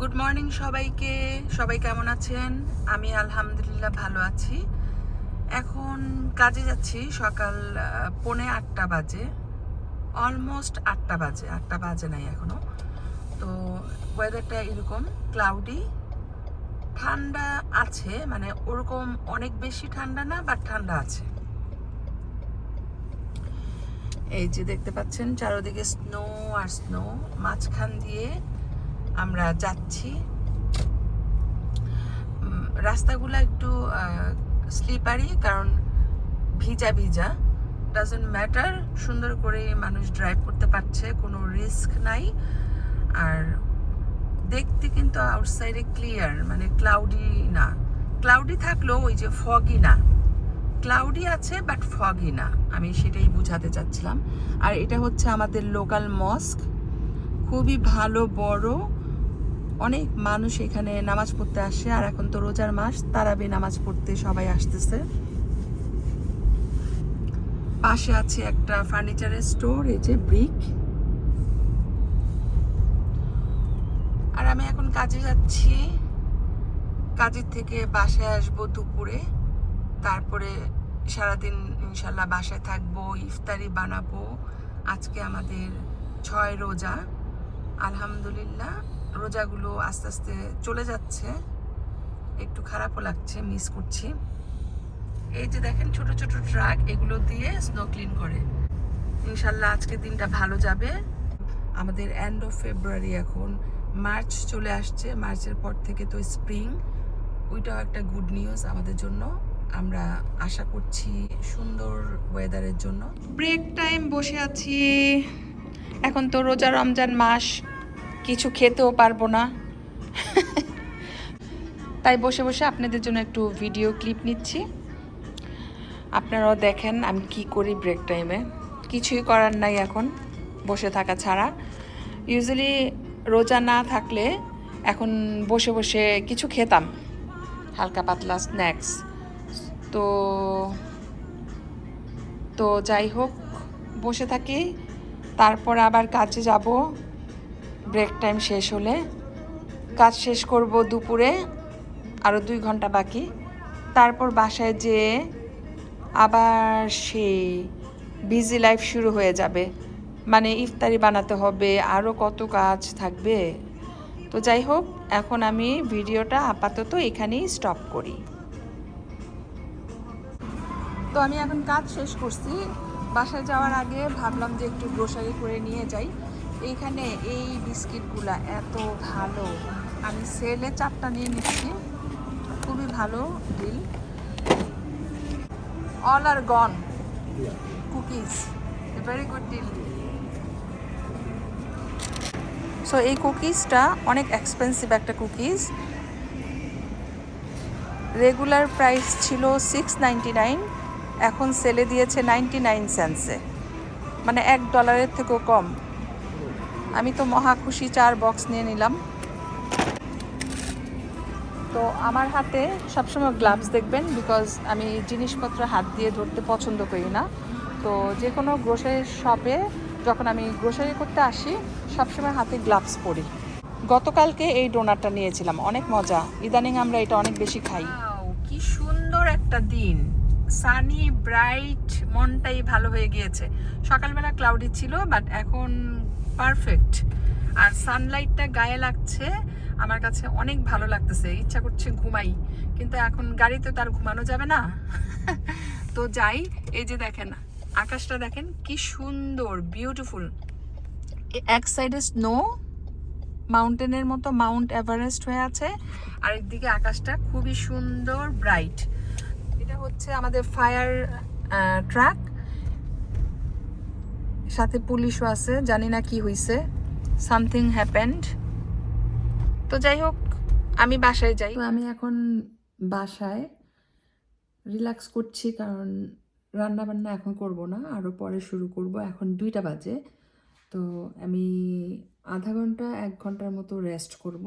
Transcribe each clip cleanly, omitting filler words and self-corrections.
Good morning সবাইকে। সবাই কেমন আছেন? আমি আলহামদুলিল্লাহ ভালো আছি। এখন কাজে যাচ্ছি। সকাল 7:45 বাজে, অলমোস্ট 8টা বাজে, 8টা বাজে নাই এখনো। তো ওয়েদারটা এরকম ক্লাউডি, ঠান্ডা আছে, মানে ওরকম অনেক বেশি ঠান্ডা না, বাট ঠান্ডা আছে। এই যে দেখতে পাচ্ছেন চারদিকে স্নো আর স্নো, মাঝখান দিয়ে আমরা যাচ্ছি। রাস্তাগুলো একটু স্লিপারি, কারণ ভিজা ভিজা। ডাজন্ট ম্যাটার, সুন্দর করে মানুষ ড্রাইভ করতে পারছে, কোনো রিস্ক নাই। আর দেখতে কিন্তু আউটসাইডে ক্লিয়ার, মানে ক্লাউডি না। ক্লাউডি থাকলেও ওই যে ফগি না, ক্লাউডি আছে বাট ফগি না, আমি সেটাই বুঝাতে চাচ্ছিলাম। আর এটা হচ্ছে আমাদের লোকাল মস্ক, খুবই ভালো বড়, অনেক মানুষ এখানে নামাজ পড়তে আসে। আর এখন তো রোজার মাস, তারাবি নামাজ পড়তে সবাই আসতেছে। পাশে আছে একটা ফার্নিচারের স্টোর, এই যে ব্রিক। আর আমি এখন কাজে যাচ্ছি। কাজের থেকে বাসায় আসবো দুপুরে, তারপরে সারাদিন ইনশাল্লাহ বাসায় থাকবো, ইফতারি বানাবো। আজকে আমাদের 6 রোজা। আলহামদুলিল্লাহ রোজাগুলো আস্তে আস্তে চলে যাচ্ছে, একটু খারাপও লাগছে, মিস করছি। এই যে দেখেন ছোট ছোট ট্রাক, এগুলো দিয়ে স্নো ক্লিন করে। ইনশাল্লাহ আজকের দিনটা ভালো যাবে। আমাদের এন্ড অফ ফেব্রুয়ারি, এখন মার্চ চলে আসছে। মার্চের পর থেকে তো স্প্রিং, ওইটাও একটা গুড নিউজ আমাদের জন্য। আমরা আশা করছি সুন্দর ওয়েদারের জন্য। ব্রেক টাইম, বসে আছি। এখন তো রোজা রমজান মাস, কিছু খেতেও পারবো না, তাই বসে বসে আপনাদের জন্য একটু ভিডিও ক্লিপ নিচ্ছি। আপনারাও দেখেন আমি কি করি ব্রেক টাইমে। কিছুই করার নাই এখন, বসে থাকা ছাড়া। ইউজুয়ালি রোজা না থাকলে এখন বসে বসে কিছু খেতাম, হালকা পাতলা স্ন্যাক্স। তো তো যাই হোক, বসে থাকি, তারপর আবার কাজে যাব। ব্রেক টাইম শেষ হলে কাজ শেষ করব দুপুরে, আরও 2 ঘন্টা বাকি। তারপর বাসায় যেয়ে আবার সেই বিজি লাইফ শুরু হয়ে যাবে, মানে ইফতারি বানাতে হবে, আরও কত কাজ থাকবে। তো যাই হোক, এখন আমি ভিডিওটা আপাতত এখানেই স্টপ করি। তো আমি এখন কাজ শেষ করছি। বাসায় যাওয়ার আগে ভাবলাম যে একটু গ্রোসারি করে নিয়ে যাই। এইখানে এই বিস্কিটগুলা এত ভালো, আমি সেলে 4টা নিয়ে নিচ্ছি, খুবই ভালো deal. All are gone cookies, very good deal. So এই কুকিজটা অনেক এক্সপেন্সিভ একটা কুকিজ। রেগুলার প্রাইস ছিল $6.99, এখন সেলে দিয়েছে 99 সেন্টসে, মানে $1 থেকেও কম। আমি তো মহা খুশি, 4 বক্স নিয়ে নিলাম। তো আমার হাতে সবসময় গ্লাভস দেখবেন, বিকজ আমি জিনিসপত্র হাত দিয়ে ধরতে পছন্দ করি না। তো যে কোনো গ্রোসারি শপে যখন আমি গ্রোসারি করতে আসি, সবসময় হাতে গ্লাভস পরি। গতকালকে এই ডোনাটটা নিয়েছিলাম, অনেক মজা। ইদানিং আমরা এটা অনেক বেশি খাই। কি সুন্দর একটা দিন, সানি ব্রাইট, মনটাই ভালো হয়ে গিয়েছে। সকালবেলা ক্লাউডি ছিল, বাট এখন পারফেক্ট। আর সানলাইটটা গায়ে লাগছে, আমার কাছে অনেক ভালো লাগতেছে। ইচ্ছা করছে ঘুমাই, কিন্তু এখন গাড়িতে তো আর ঘুমানো যাবে না। তো যাই, এই যে দেখেন আকাশটা, দেখেন কি সুন্দর, বিউটিফুল। এক সাইডে স্নো, মাউন্টেনের মতো, মাউন্ট এভারেস্ট হয়ে আছে, আর একদিকে আকাশটা খুবই সুন্দর ব্রাইট। এটা হচ্ছে আমাদের ফায়ার ট্রাক, সাথে পুলিশও আছে, জানি না কি হয়েছে, সামথিং হ্যাপেন্ড। তো যাই হোক, আমি বাসায় যাই। আমি এখন বাসায় রিল্যাক্স করছি, কারণ রান্না বান্না এখন করব না, আরও পরে শুরু করব। এখন 2টা বাজে। তো আমি আধা ঘন্টা 1 ঘন্টার মতো রেস্ট করব,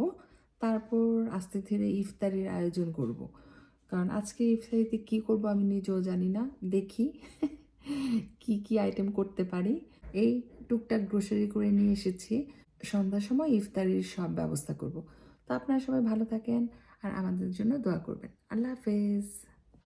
তারপর আস্তে ধীরে ইফতারির আয়োজন করব। কারণ আজকে ইফতারিতে কি করব আমি নিজেও জানি না, দেখি কি কি আইটেম করতে পারি। এই টুকটাক গ্রোসারি করে নিয়ে এসেছি, সন্ধ্যার সময় ইফতারির সব ব্যবস্থা করব। তো আপনারা সবাই ভালো থাকেন আর আমাদের জন্য দোয়া করবেন। আল্লাহ হাফেজ।